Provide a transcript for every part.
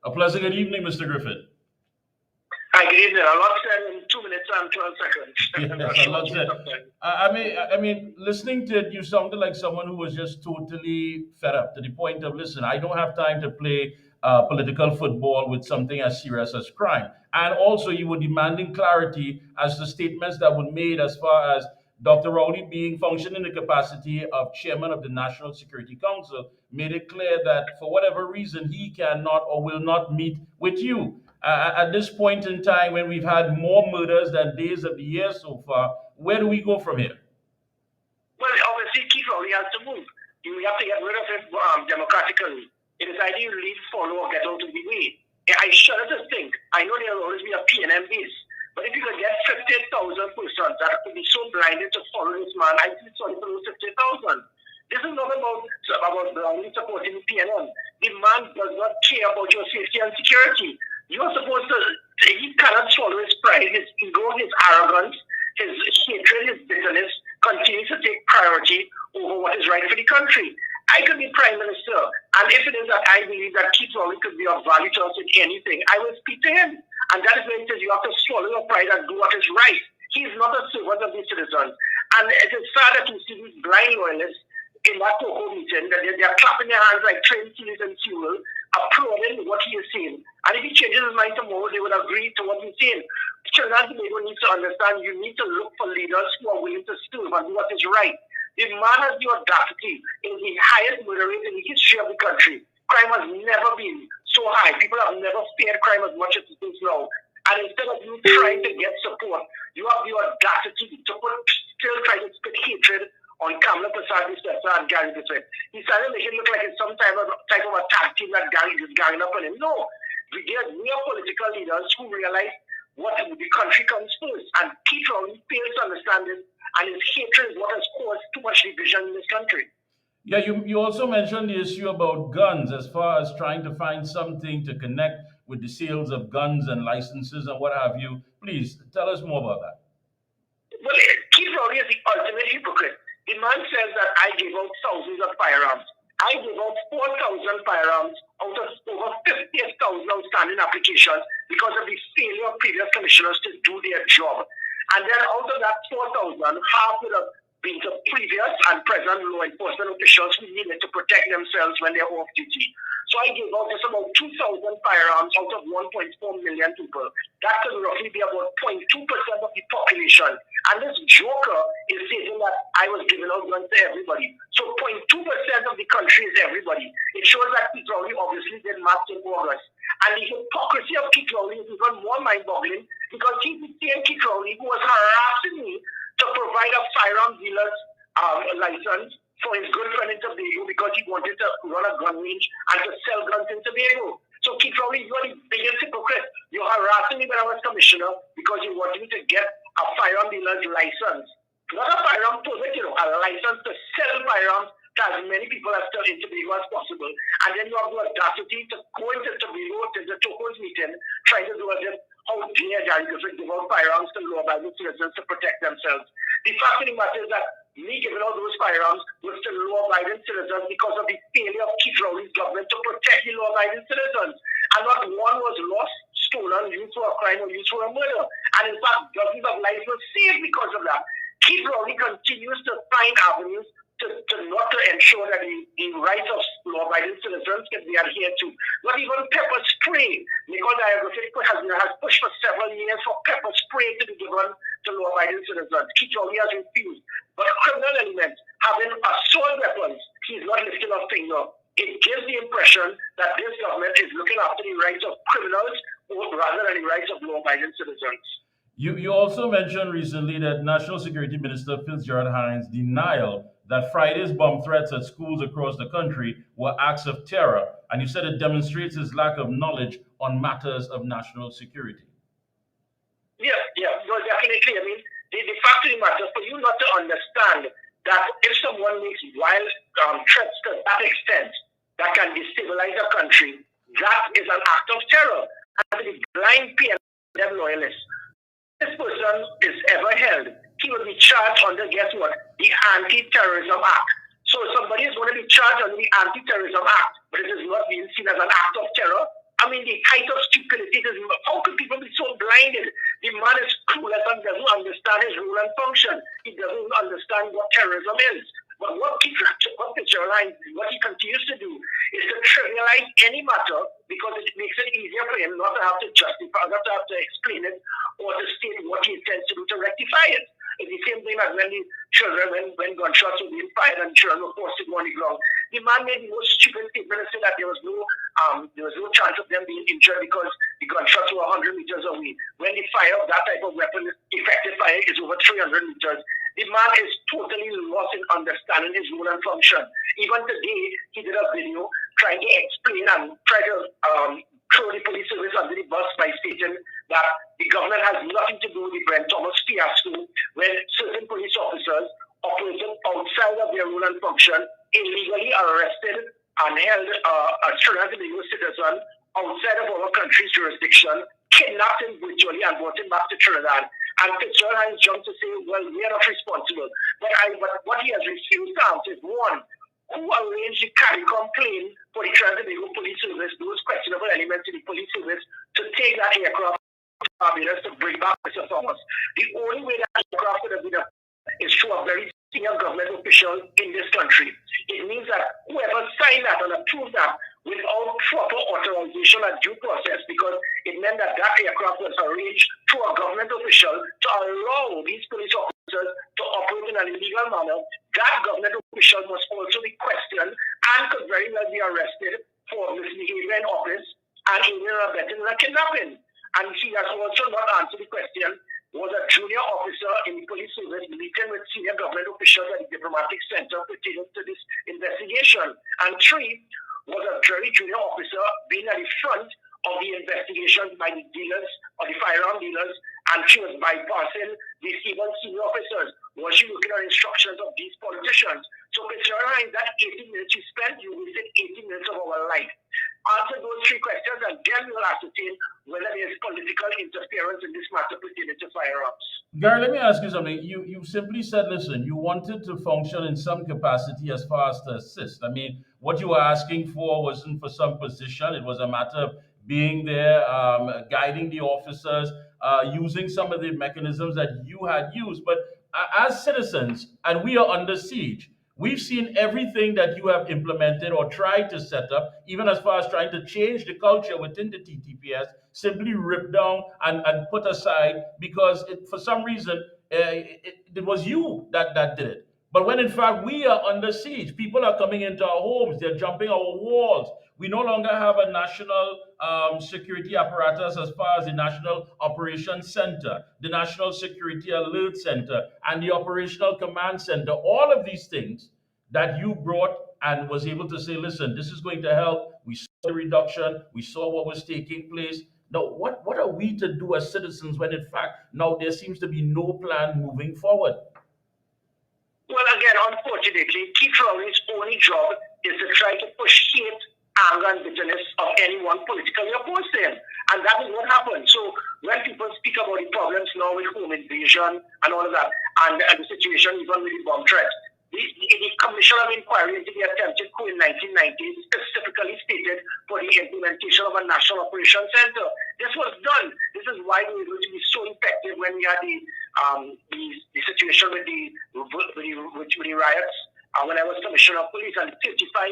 A pleasant good evening, Mr. Griffith. Hi, good evening. A lot said in 2 minutes and 12 seconds. I'm not Yes, a sure lot what you said. sometimes. I mean, listening to it, you sounded like someone who was just totally fed up to the point of, listen, I don't have time to play political football with something as serious as crime. And also, you were demanding clarity as to statements that were made as far as Dr. Rowley being functioning in the capacity of chairman of the National Security Council, made it clear that for whatever reason he cannot or will not meet with you. At this point in time, when we've had more murders than days of the year so far, where do we go from here? Well, obviously, Keith Rowley has to move. You have to get rid of him democratically. It is either you leave, follow, or get out of the way. I shudder to think. I know there will always be a PNM base, but if you could get 50,000 persons that could be so blinded to follow this man, I feel sorry for those 50,000. This is not about blindly supporting the PNM. The man does not care about your safety and security. You're supposed to, he cannot swallow his pride, his ego, his arrogance, his hatred, his bitterness continues to take priority over what is right for the country. I could be prime minister, and if it is that I believe that Keith Rowley could be of value to us in anything, I will speak to him. And that is where it says you have to swallow your pride and do what is right. He is not a servant of the citizens. And it is sad that you see these blind loyalists in that Coco meeting, that they are clapping their hands like trained seals and fuel, applauding what he is saying. And if he changes his mind tomorrow, they would agree to what he's saying. Trinidad and Tobago needs to understand you need to look for leaders who are willing to serve and do what is right. The man has the audacity in the highest murder rate in the history of the country. Crime has never been so high. People have never feared crime as much as it is now. And instead of you trying to get support, you have the audacity to still try to spit hatred on Kamala Prasad and Gary Griffith. He started making it look like it's some type of a tag team that Gary is ganging up on him. No, we are political leaders who realize what the country comes first. And Keith Rowley fails to understand this, and his hatred is what has caused too much division in this country. Yeah, you also mentioned the issue about guns as far as trying to find something to connect with the sales of guns and licenses and what have you. Please tell us more about that. Well, Keith Rowley is the ultimate hypocrite. The man says that I gave out thousands of firearms. I gave out 4,000 firearms out of over 50,000 outstanding applications because of the failure of previous commissioners to do their job. And then out of that 4,000, half would have been to previous and present law enforcement officials who needed to protect themselves when they're off duty. So I gave out just about 2,000 firearms out of 1.4 million people. That could roughly be about 0.2% of the population. And this joker is saying that I was giving out guns to everybody. So 0.2% of the country is everybody. It shows that Keith Rowley obviously did math in August. And the hypocrisy of Keith Rowley is even more mind-boggling because he's the same Keith Rowley who was harassing me to provide a firearm dealer's license for his girlfriend in Tobago because he wanted to run a gun range and to sell guns in Tobago. So Keith Rowley, you're the biggest hypocrite. You're harassing me when I was commissioner because you wanted me to get a firearm dealer's license. Not a firearm permit, a license to sell firearms to as many people as in Tobago as possible. And then you have the audacity to go into Tobago, to the Toko's meeting, trying to do as if how dare Gary Griffith give out firearms to law-abiding citizens to protect themselves. The fact of the matter is that me giving out those firearms was to law-abiding citizens because of the failure of Keith Rowley's government to protect the law-abiding citizens. And not one was lost, stolen, used for a crime, or used for a murder. And in fact, dozens of lives were saved because of that. Keith Rowley continues to find avenues to not to ensure that the rights of law-abiding citizens can be adhered to. Not even pepper spray. Nicole Griffith has pushed for several years for pepper spray to be given to law-abiding citizens. Keith Rowley has refused. But criminal elements having assault weapons, he's not lifting a finger. It gives the impression that this government is looking after the rights of criminals rather than the rights of law-abiding citizens. You also mentioned recently that National Security Minister Fitzgerald Hines' denial that Friday's bomb threats at schools across the country were acts of terror, and you said it demonstrates his lack of knowledge on matters of national security. Yeah, no, definitely. I mean, the fact of the matter, for you not to understand that if someone makes wild threats to that extent that can destabilize a country, that is an act of terror. And the blind PLM loyalists, this person is ever held, he will be charged under, guess what, the Anti-Terrorism Act. So somebody is going to be charged under the Anti-Terrorism Act, but it is not being seen as an act of terror. I mean, the height of stupidity is, how could people be so blinded? The man is clueless and doesn't understand his role and function. He doesn't understand what terrorism is. But what what he continues to do is to trivialize any matter because it makes it easier for him not to have to justify, not to have to explain it or to state what he intends to do to rectify it. It's the same thing as when the children, when gunshots were being fired and children were forced to go on the ground. The man made the most stupid statement and said that there was no chance of them being injured because the gunshots were 100 meters away. When the fire of that type of weapon, effective fire, is over 300 meters, the man is totally lost in understanding his role and function. Even today, he did a video trying to explain and try to throw the police service under the bus by stating that the government has nothing to do with the Brent Thomas fiasco when certain police officers operating outside of their role and function illegally arrested and held a Trinidad and Tobago citizen outside of our country's jurisdiction, kidnapped him virtually and brought him back to Trinidad. And Fitzgerald jumped to say, well, we are not responsible. But what he has refused to answer is, one, who arranged the CARICOM plane for the Trinidad and Tobago Police Service, those questionable elements in the police service, to take that aircraft to Barbados to bring back Mr. Thomas? The only way that aircraft could have been is through a very senior government official in this country. It means that whoever signed that and approved that without proper authorization and due process, because it meant that that aircraft was arranged through a government official to allow these police officers to operate in an illegal manner, that government official must also be questioned and could very well be arrested for misbehavior in office and aiding and abetting and kidnapping. And he has also not answered the question, was a junior officer in the police service meeting with senior government officials at the diplomatic center pertaining to this investigation. And three, was a very junior officer being at the front of the investigation by the dealers or the firearm dealers, and she was bypassing these even senior officers. Was she looking at instructions of these politicians? So Fitzgerald, that 18 minutes you spent, you wasted 18 minutes of our life. Answer those three questions and then we'll ascertain whether there is political interference in this matter pertaining to firearms. Gary, let me ask you something. You simply said, listen, you wanted to function in some capacity as far as to assist. I mean, what you were asking for wasn't for some position. It was a matter of being there, guiding the officers, using some of the mechanisms that you had used. But as citizens, and we are under siege, we've seen everything that you have implemented or tried to set up, even as far as trying to change the culture within the TTPS, simply ripped down and put aside because for some reason it was you that did it. But when in fact we are under siege, people are coming into our homes, they're jumping our walls. We no longer have a national security apparatus as far as the National Operations Center, the National Security Alert Center, and the Operational Command Center. All of these things that you brought and was able to say, listen, this is going to help. We saw the reduction, we saw what was taking place. Now, what are we to do as citizens when in fact now there seems to be no plan moving forward? Well, again, unfortunately, Keith Rowley's only job is to try to push hate, anger, and bitterness of anyone politically opposed to him. And that is what happened. So when people speak about the problems now with home invasion and all of that, and the situation even with the bomb threat, the Commission of Inquiry into the attempted coup in 1990 specifically stated for the implementation of a National Operations Center. This was done. This is why we were able to be so effective when we had the situation with the riots. When I was Commissioner of Police, and 55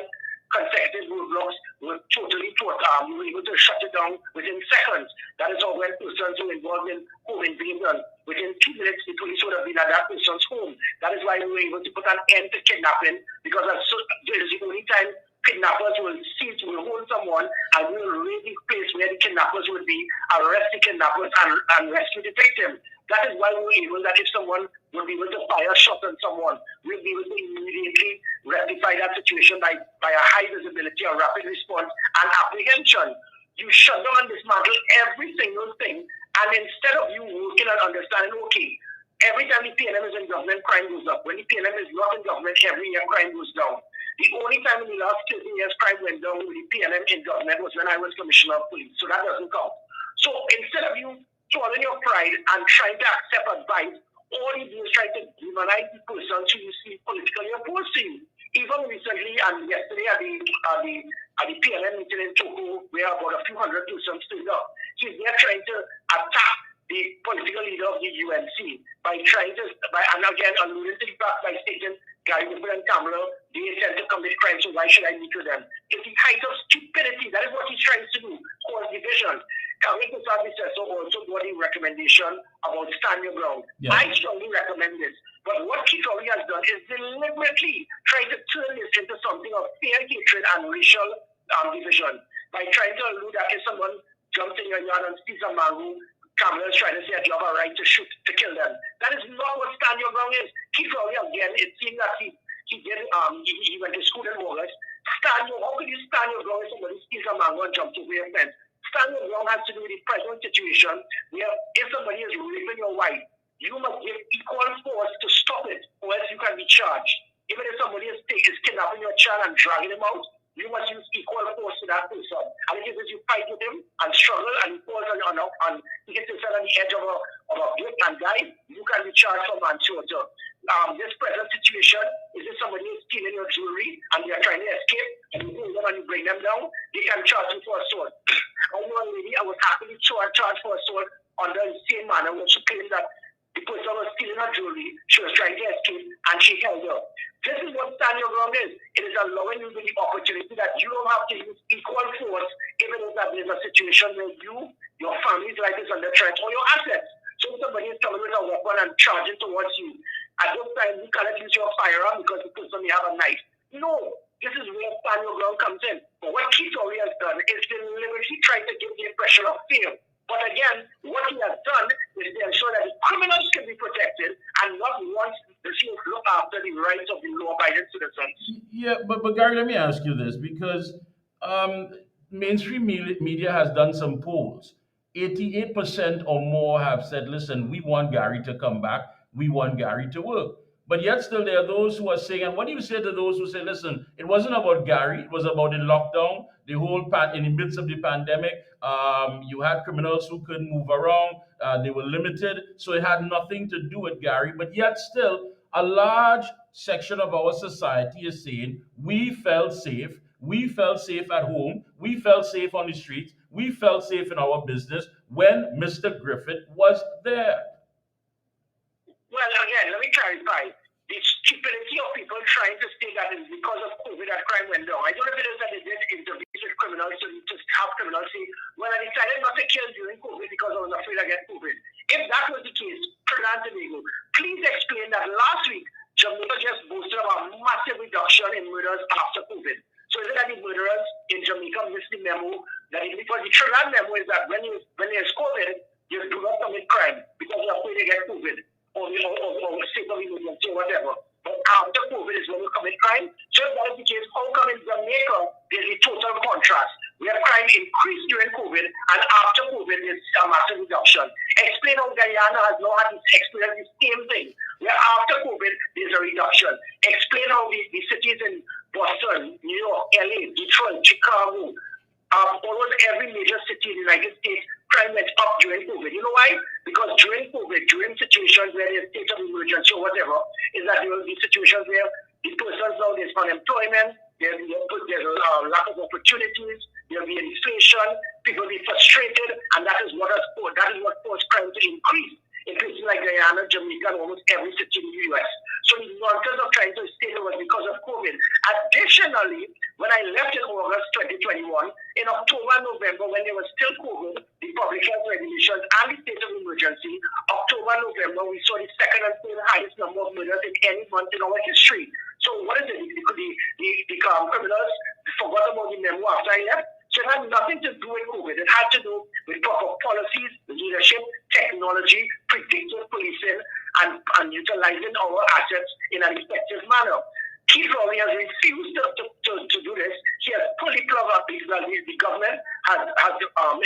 consecutive roadblocks were totally we were able to shut it down within seconds. That is how when persons were involved in home invasion, within 2 minutes the police would have been at that person's home. That is why we were able to put an end to kidnapping, because it is the only time kidnappers will hold someone and will raid the place where the kidnappers would be, arrest the kidnappers and rescue the victim. That is why we were able that if someone will be able to fire a shot on someone, we'll be able to immediately rectify that situation by a high visibility, a rapid response, and apprehension. You shut down and dismantle every single thing, and instead of you working and understanding, okay, every time the PNM is in government, crime goes up. When the PNM is not in government, every year crime goes down. The only time in the last 30 years crime went down with the PNM in government was when I was Commissioner of Police, so that doesn't count. So instead of you swallowing your pride and trying to accept advice, all you do is try to demonize the person who you see politically opposed to you. Even recently and yesterday at the PLM meeting in Togo, where about a few hundred persons stood up, he's there trying to attack the political leader of the UNC and again alluding to the fact by stating Gary Griffith and Kamala, they intend to commit crime, so why should I meet with them? It's the height of stupidity. That is what he's trying to do, cause division. Kami Kusabi says so also got a recommendation about stand your ground. Yeah. I strongly recommend this. But what Kittori has done is deliberately trying to turn this into something of fear, hatred, and racial division by trying to allude that if someone jumps in your yard and steals a mango, Kamala is trying to say that you have a right to shoot, to kill them. That is not what stand your ground is. Kittori, again, it seems that he went to school in August. How could you stand your ground if somebody steals a mango and jumps over your fence? Stand your ground has to do with the present situation where if somebody is raping your wife, you must give equal force to stop it, or else you can be charged. Even if somebody is kidnapping your child and dragging him out, you must use equal force to that person. And if you fight with him and struggle and he falls on he gets himself on the edge of a cliff and die, you can be charged for manslaughter. This present situation is if somebody is stealing your jewelry and they are trying to escape, and you hold them and you bring them down, they can charge you for assault. I know a lady, I was happily charged for assault under the same manner when she claimed that the person was stealing her jewelry, she was trying to escape, and she held her. This is what stand your ground is. It is allowing you the opportunity that you don't have to use equal force, even if that there's a situation where you, your family's life is under threat, or your assets. So if somebody is coming with a weapon and charging towards you, at this time you cannot use your firearm because the person may have a knife. No, this is where stand your ground comes in. But what Kittori has done is deliberately trying to give the impression of fear. But again, what he has done is to ensure that the criminals can be protected and not once the chief look after the rights of the law-abiding citizens. Yeah, but Gary, let me ask you this because mainstream media has done some polls. 88% or more have said, listen, we want Gary to come back. We want Gary to work. But yet still there are those who are saying, and what do you say to those who say, listen, it wasn't about Gary, it was about the lockdown, the whole in the midst of the pandemic, you had criminals who couldn't move around, they were limited, so it had nothing to do with Gary. But yet still, a large section of our society is saying, we felt safe at home, we felt safe on the streets, we felt safe in our business when Mr. Griffith was there. Well, again, let me clarify. The stupidity of people trying to say that it's because of COVID that crime went down. I don't know if it is that they did interviews with criminals to have criminals say, well, I decided not to kill during COVID because I was afraid I get COVID. If that was the case, Trinidad and Tobago, please explain that last week, Jamaica just boasted about a massive reduction in murders after COVID. So is it that the murderers in Jamaica missed the memo? Because the Trinidad memo is that when there's COVID, you do not commit crime because you're afraid to get COVID. Or state of emergency or whatever. But after COVID is when you commit crime. So if that is the case, how come in Jamaica there's a total contrast where crime increased during COVID and after COVID there's a massive reduction? Explain how Guyana has now had experienced the same thing where after COVID there's a reduction. Explain how the cities in Boston, New York, LA, Detroit, Chicago, almost every major city in the United States, crime went up during COVID. You know why? Because during COVID, during situations where there's state of emergency or whatever, is that there will be situations where the persons now there's unemployment, there's a lack of opportunities, there'll be inflation, people will be frustrated, and that is what caused crime to increase in places like Guyana, Jamaica, and almost every city in the US. So the nonsense of trying to state it was because of COVID. Additionally, when I left in August 2021, in October and November, when there was still COVID, the public health regulations and the state of emergency, October and November, we saw the second and third highest number of murders in any month in our history. So what is it? The criminals forgot about the memo after I left. So it had nothing to do with COVID. It had to do with proper policies, leadership, technology, predictive policing, and utilizing our assets in an effective manner. Keith Rowley has refused to do this. He has fully plugged up because the government has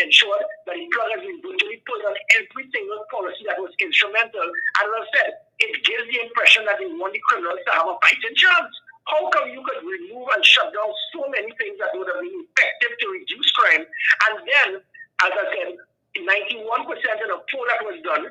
ensured that the plug has been brutally pulled on every single policy that was instrumental. And as I said, it gives the impression that they want the criminals to have a fighting chance. How come you could remove and shut down so many things that would have been effective to reduce crime? And then, as I said, 91% of the poll that was done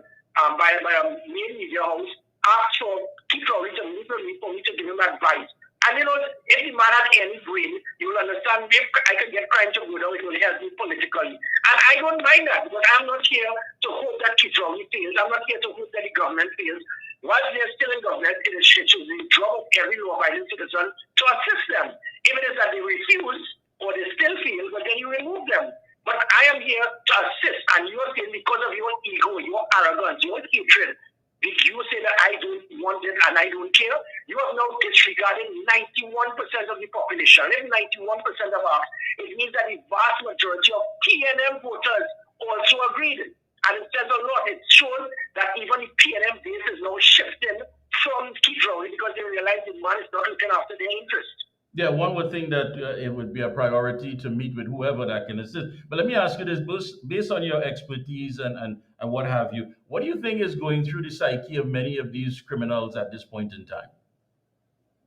by a main media house asked for Keith Rowley to meet with me for me to give him advice. I And if the man had any brain, you will understand if I can get crime to go down, it will help me politically. And I don't mind that because I'm not here to hope that Kitrawi fails. I'm not here to hope that the government fails. While they're still in government, it is the job of every law-abiding citizen to assist them. If it is that they refuse or they still fail, but then you remove them. But I am here to assist, and you are saying because of your ego, your arrogance, your hatred, did you say that I don't want it and I don't care? You have now disregarded 91% of the population. If 91% of us, it means that the vast majority of PNM voters also agreed. And it says a lot. It shows that even the PNM base is now shifting from Kitrawi because they realize the man is not looking after their interests. Yeah, one would think that it would be a priority to meet with whoever that can assist. But let me ask you this, Bruce, based on your expertise and what have you, what do you think is going through the psyche of many of these criminals at this point in time?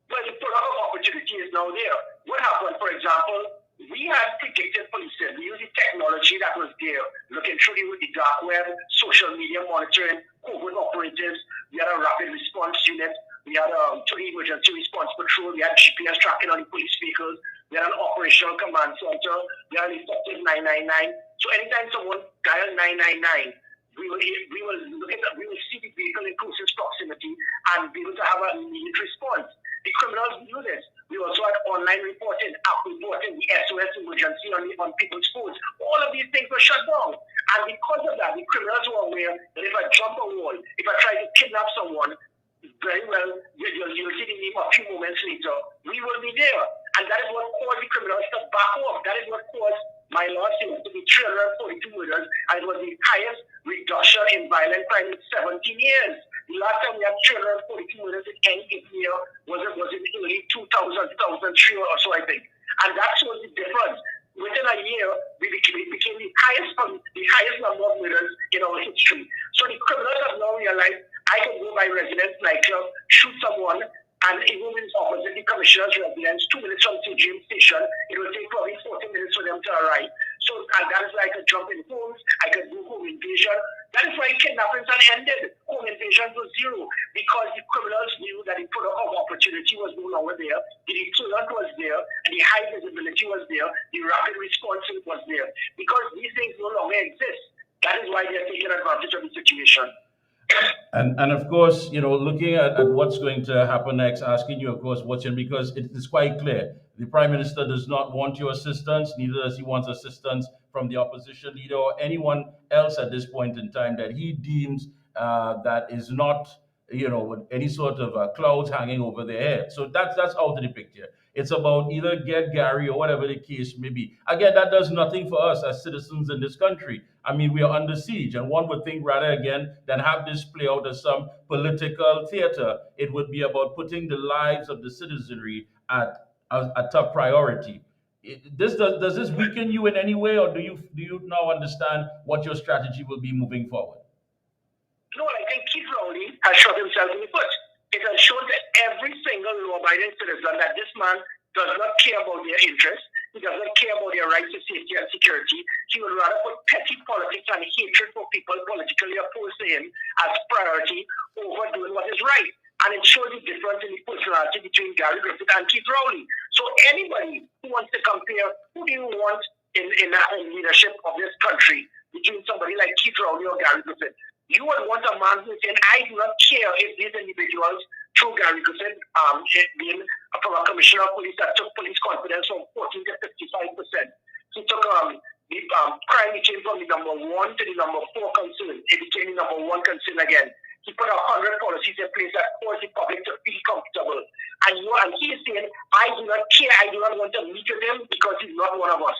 Well, the product opportunity is now there. What happened, for example, we had predicted policing. We used the technology that was there, looking through the dark web, social media monitoring, covert operatives. We had a rapid response unit. We had a emergency response patrol. We had GPS tracking on the police vehicles. We had an operational command center. We had an effective 999. So anytime someone dialed 999, we will see the vehicle in closest proximity and be able to have an immediate response. The criminals knew this. We also had online reporting, app reporting, the SOS emergency on people's phones. All of these things were shut down. And because of that, the criminals were aware that if I jump a wall, if I try to kidnap someone, very well, you'll see the name a few moments later. We will be there. And that is what caused the criminals to back off. That is what caused my last year to be 342 murders, and it was the highest reduction in violent crime in 17 years. The last time we had 342 murders in any given year was in early 2000, 2003 or so, I think. And that shows the difference. Within a year, we became the highest number of murders in our history. So the criminals have now realized I can go by residence nightclub, shoot someone, and even when it's opposite the commissioner's residence, 2 minutes from CGM station, it will take probably 40 minutes for them to arrive. So, and that is why I could jump in homes, I could do home invasion. That is why kidnappings had ended. Home invasion was zero because the criminals knew that the product of opportunity was no longer there, the deterrent was there, and the high visibility was there, the rapid response was there. Because these things no longer exist, that is why they're taking advantage of the situation. And of course, looking at what's going to happen next, asking you, of course, what's in, because it is quite clear. The Prime Minister does not want your assistance, neither does he want assistance from the opposition leader or anyone else at this point in time that he deems that is not, with any sort of clouds hanging over their head. So that's out of the picture. It's about either get Gary or whatever the case may be. Again, that does nothing for us as citizens in this country. I mean, we are under siege, and one would think rather again than have this play out as some political theater, it would be about putting the lives of the citizenry at a top priority. Does this weaken you in any way, or do you now understand what your strategy will be moving forward? No, I think Keith Rowley has shot himself in the foot. It has shown that every single law-abiding citizen that this man does not care about their interests. He does not care about their rights to safety and security. He would rather put petty politics and hatred for people politically opposed to him as priority over doing what is right. And it shows the difference in the personality between Gary Griffith and Keith Rowley. So anybody who wants to compare who do you want in leadership of this country between somebody like Keith Rowley or Gary Griffith, you would want a man who's saying, I do not care if these individuals, through Gary Griffith, being from a commissioner of police that took police confidence from 14 to 55%. He took the crime became from the number 1 to the number 4 concern. It became the number 1 concern again. He put 100 policies in place that caused the public to feel comfortable. And he is saying, I do not care, I do not want to meet with him because he's not one of us.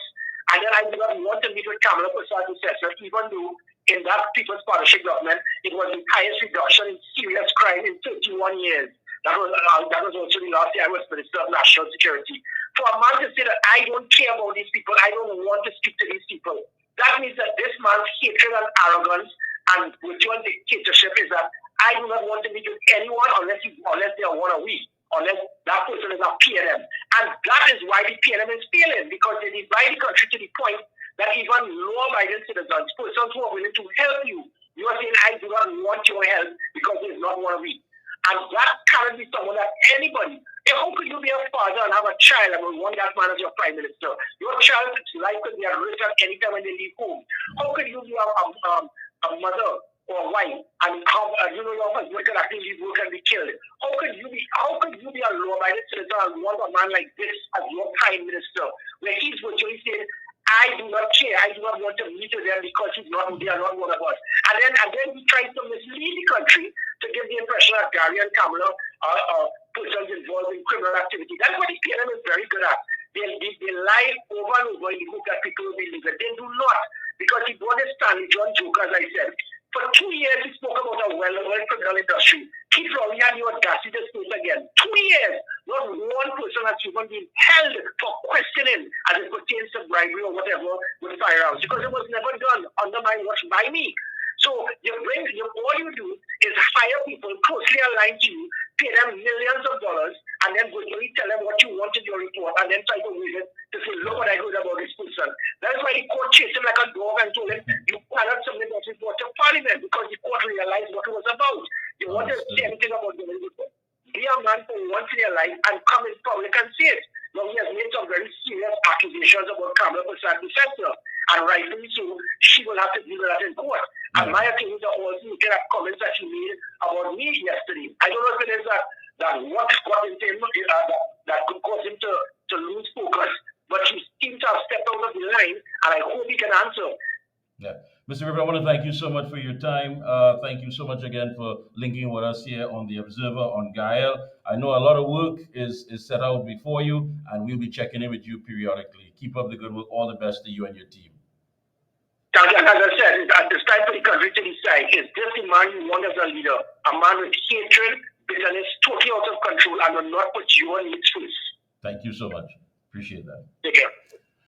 And then I do not want to meet with Kamala Prasad, even though in that People's Partnership government, it was the highest reduction in serious crime in 31 years. That was also the last year I was Minister of National Security. For a man to say that I don't care about these people, I don't want to speak to these people, that means that this man's hatred and arrogance and virtual dictatorship is that I do not want to meet with anyone unless they are one of we, unless that person is a PNM. And that is why the PNM is failing, because they divide the country to the point that even law-abiding citizens, persons who are willing to help you, you are saying, I do not want your help because it is not one of we. And that cannot be someone that anybody, How could you be a father and have a child and want that man as your prime minister? Your child's life could be at risk at any time when they leave home. How could you be a mother or a wife and have your husband can actually leave work and be killed? How could you be a law-abiding citizen and want a man like this as your prime minister, where he's virtually saying, I do not care. I do not want to meet with them because they are not one of us. And then he tries to mislead the country to give the impression that Gary and Kamala are persons involved in criminal activity. That's what the PLM is very good at. They lie over and over in the hope that people will believe it. They do not, because he brought his Stanley John joke, as I said. For 2 years, he spoke about a well-known criminal industry. Keith Rowley had the audacity to speak again. 2 years, not one person has even been held for questioning as it pertains to bribery or whatever with firearms, because it was never done under my watch by me. So all you do is hire people closely aligned to you, pay them millions of dollars, and then virtually tell them what you want in your report, and then try to win it to say, look what I heard about this person. That's why the court chased him like a dog and told him, you cannot submit that report to Parliament, because the court realized what it was about. You want to say anything about the report? Be a man for once in your life and come in public and say it. Now, he has made some very serious accusations about Kamala Prasad Defender, and rightfully so, she will have to deal with that in court. And my opinions are also looking at comments that she made about me yesterday. I don't know if it is that what got into him, that could cause him to lose focus, but he seems to have stepped out of the line, and I hope he can answer. Yeah. Mr. Griffith, I want to thank you so much for your time. Thank you so much again for linking with us here on The Observer on Gayelle. I know a lot of work is set out before you, and we'll be checking in with you periodically. Keep up the good work. All the best to you and your team. As I said, it's time for the country to decide. Is this the man you want as a leader? A man with hatred, bitterness, totally out of control, and will not put your needs first. Thank you so much. Appreciate that. Take care.